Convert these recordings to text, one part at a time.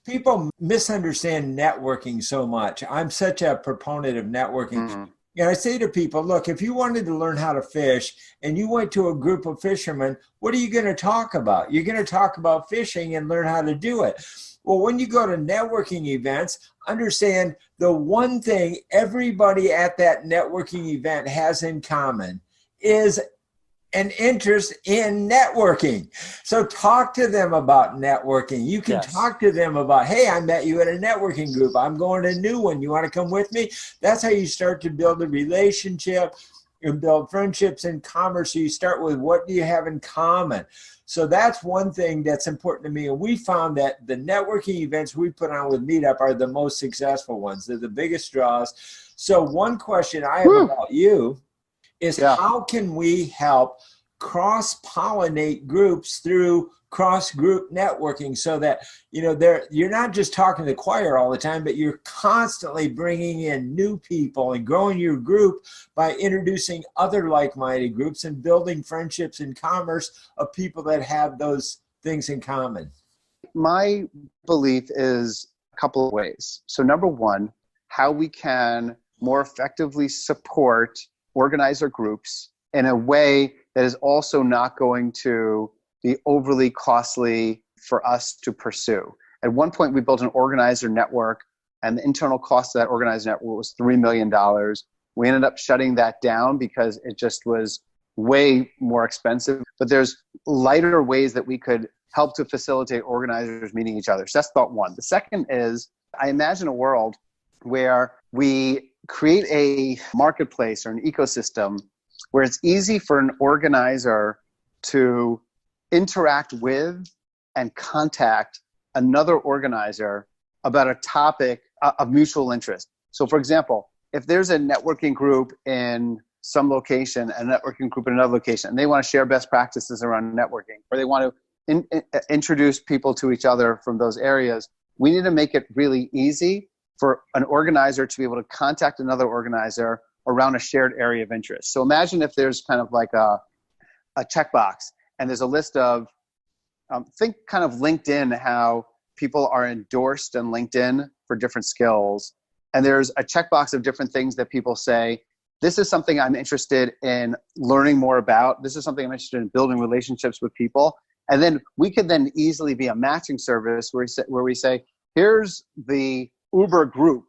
People misunderstand networking so much. I'm such a proponent of networking. Mhm. And I say to people, look, if you wanted to learn how to fish and you went to a group of fishermen, what are you going to talk about? You're going to talk about fishing and learn how to do it. Well, when you go to networking events, understand the one thing everybody at that networking event has in common is an interest in networking. So talk to them about networking. You can talk to them about, hey, I met you at a networking group. I'm going to a new one. You want to come with me? That's how you start to build a relationship and build friendships in commerce. So you start with, what do you have in common? So that's one thing that's important to me. And we found that the networking events we put on with MeetUp are the most successful ones. They're the biggest draws. So one question I have about you is how can we help cross-pollinate groups through cross-group networking so that, you're not just talking to the choir all the time, but you're constantly bringing in new people and growing your group by introducing other like-minded groups and building friendships and commerce of people that have those things in common. My belief is a couple of ways. So number one, how we can more effectively support organizer groups in a way that is also not going to be overly costly for us to pursue. At one point, we built an organizer network, and the internal cost of that organizer network was $3 million. We ended up shutting that down because it just was way more expensive. But there's lighter ways that we could help to facilitate organizers meeting each other. So that's thought one. The second is, I imagine a world where we create a marketplace or an ecosystem where it's easy for an organizer to interact with and contact another organizer about a topic of mutual interest. So for example, if there's a networking group in some location, a networking group in another location, and they want to share best practices around networking, or they want to introduce people to each other from those areas, we need to make it really easy for an organizer to be able to contact another organizer around a shared area of interest. So imagine if there's kind of like a checkbox, and there's a list of, think kind of LinkedIn, how people are endorsed on LinkedIn for different skills. And there's a checkbox of different things that people say, this is something I'm interested in learning more about. This is something I'm interested in building relationships with people. And then we could then easily be a matching service where we say, here's the Uber group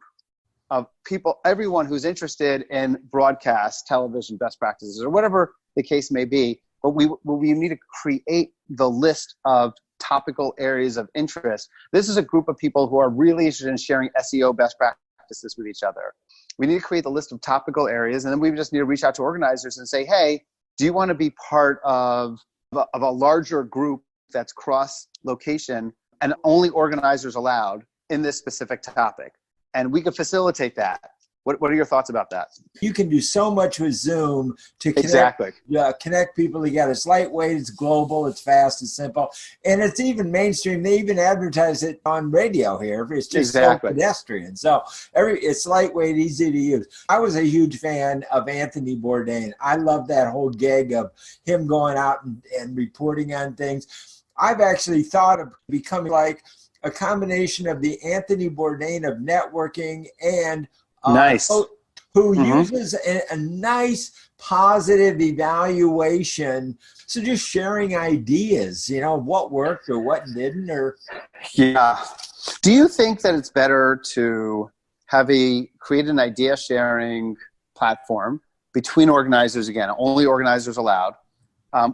of people, everyone who's interested in broadcast, television, best practices, or whatever the case may be. But we need to create the list of topical areas of interest. This is a group of people who are really interested in sharing SEO best practices with each other. We need to create the list of topical areas, and then we just need to reach out to organizers and say, hey, do you want to be part of a larger group that's cross-location and only organizers allowed in this specific topic? And we can facilitate that. What are your thoughts about that? You can do so much with Zoom to connect people together. It's lightweight, it's global, it's fast, it's simple, and it's even mainstream. They even advertise it on radio here. It's just so pedestrian. So it's lightweight, easy to use. I was a huge fan of Anthony Bourdain. I love that whole gig of him going out and reporting on things. I've actually thought of becoming like a combination of the Anthony Bourdain of networking and who uses a nice positive evaluation. So just sharing ideas, what worked or what didn't. Do you think that it's better to create an idea sharing platform between organizers, again, only organizers allowed,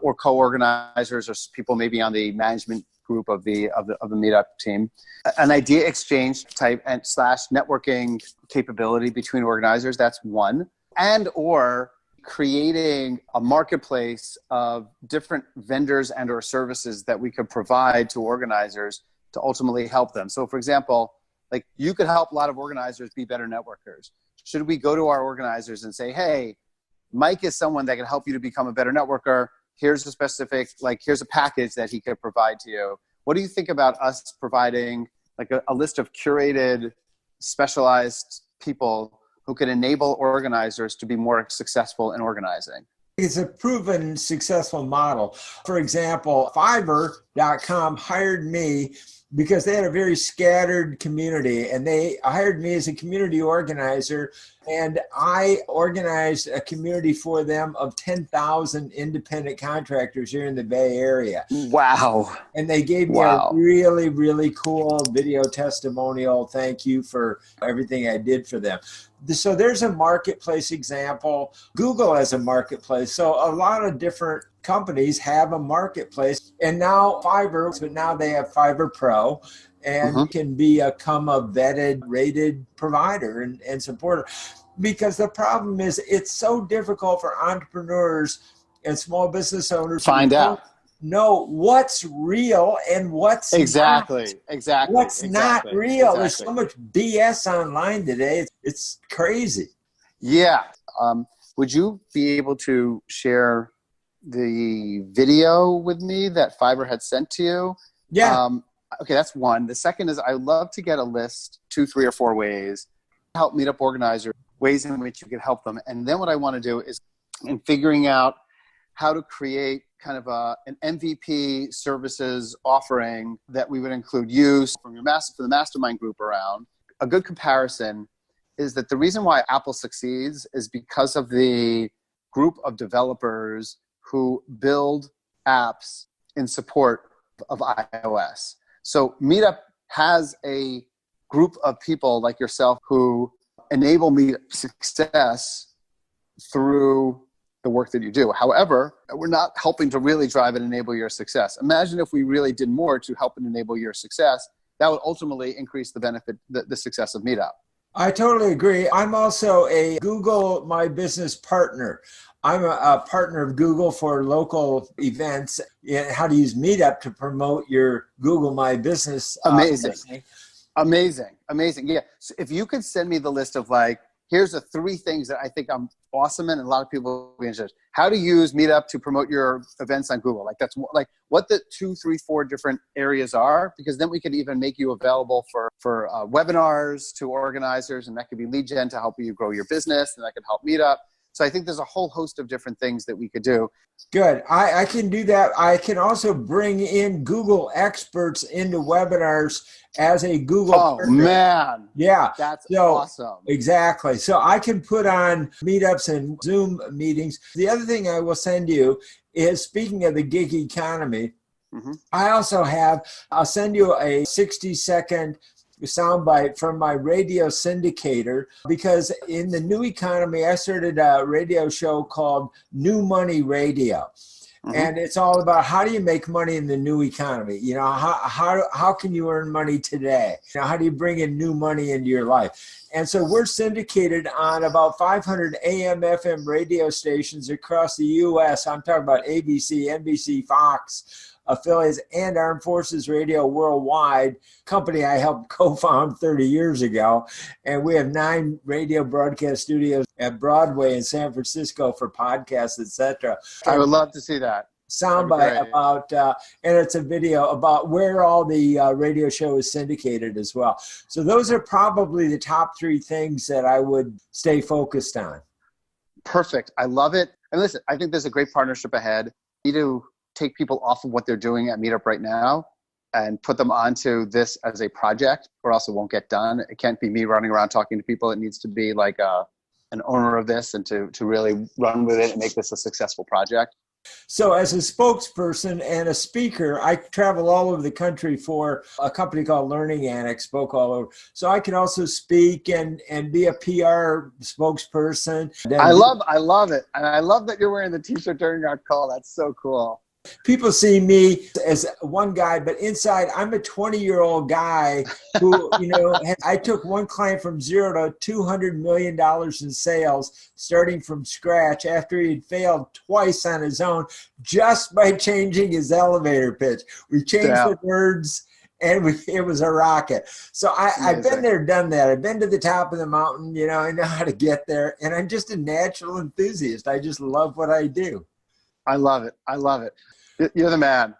or co-organizers or people maybe on the management group of the MeetUp team, an idea exchange type and / networking capability between organizers? That's one. And or creating a marketplace of different vendors and or services that we could provide to organizers to ultimately help them. So for example, like you could help a lot of organizers be better networkers. Should we go to our organizers and say, hey, Mike is someone that can help you to become a better networker. Here's a specific, here's a package that he could provide to you. What do you think about us providing like a list of curated, specialized people who can enable organizers to be more successful in organizing? It's a proven successful model. For example, Fiverr Fiverr.com hired me because they had a very scattered community, and they hired me as a community organizer, and I organized a community for them of 10,000 independent contractors here in the Bay Area. Wow. And they gave me a really, really cool video testimonial. Thank you for everything I did for them. So there's a marketplace example. Google has a marketplace. So a lot of different companies have a marketplace. And now Fiverr, but now they have Fiverr Pro, and you can become a vetted, rated provider and supporter. Because the problem is it's so difficult for entrepreneurs and small business owners to know what's real and what's not. Exactly. What's not real. There's so much BS online today. It's crazy. Yeah. Would you be able to share the video with me that Fiverr had sent to you? Yeah. Okay, that's one. The second is I'd love to get a list, 2, 3, or 4 ways to help meetup organizers, ways in which you can help them. And then what I want to do is in figuring out how to create kind of an MVP services offering that we would include use from for the mastermind group around. A good comparison is that the reason why Apple succeeds is because of the group of developers who build apps in support of iOS. So Meetup has a group of people like yourself who enable Meetup success through the work that you do. However, we're not helping to really drive and enable your success. Imagine if we really did more to help and enable your success. That would ultimately increase the benefit, the success of Meetup. I totally agree. I'm also a Google My Business partner. I'm a partner of Google for local events and how to use Meetup to promote your Google My Business. Amazing. Yeah. So if you could send me the list of here's the 3 things that I think I'm awesome in, and a lot of people will be interested. How to use Meetup to promote your events on Google. That's what the 2, 3, 4 different areas are, because then we could even make you available for webinars to organizers, and that could be lead gen to help you grow your business, and that could help Meetup. So I think there's a whole host of different things that we could do. Good. I can do that. I can also bring in Google experts into webinars as a Google partner. Man. Yeah. That's awesome. Exactly. So I can put on meetups and Zoom meetings. The other thing I will send you is, speaking of the gig economy, I'll send you a 60-second soundbite from my radio syndicator, because in the new economy, I started a radio show called New Money Radio. And it's all about how do you make money in the new economy? How can you earn money today? How do you bring in new money into your life? And so we're syndicated on about 500 AM, FM radio stations across the U.S. I'm talking about ABC, NBC, Fox affiliates, and Armed Forces Radio Worldwide, company I helped co-found 30 years ago. And we have 9 radio broadcast studios at Broadway in San Francisco for podcasts, etc. I would love to see that. Soundbite about, and it's a video about where all the radio show is syndicated as well. So those are probably the top 3 things that I would stay focused on. Perfect. I love it. And listen, I think there's a great partnership ahead. You need to take people off of what they're doing at Meetup right now and put them onto this as a project, or else it won't get done. It can't be me running around talking to people. It needs to be like an owner of this, and to really run with it and make this a successful project. So as a spokesperson and a speaker, I travel all over the country for a company called Learning Annex, spoke all over. So I can also speak and be a PR spokesperson. I love it. And I love that you're wearing the t-shirt during our call. That's so cool. People see me as one guy, but inside I'm a 20-year-old guy who, I took one client from 0 to $200 million in sales, starting from scratch after he'd failed twice on his own, just by changing his elevator pitch. We changed the words, and it was a rocket. So I've been there, done that. I've been to the top of the mountain. I know how to get there, and I'm just a natural enthusiast. I just love what I do. I love it. You're the man.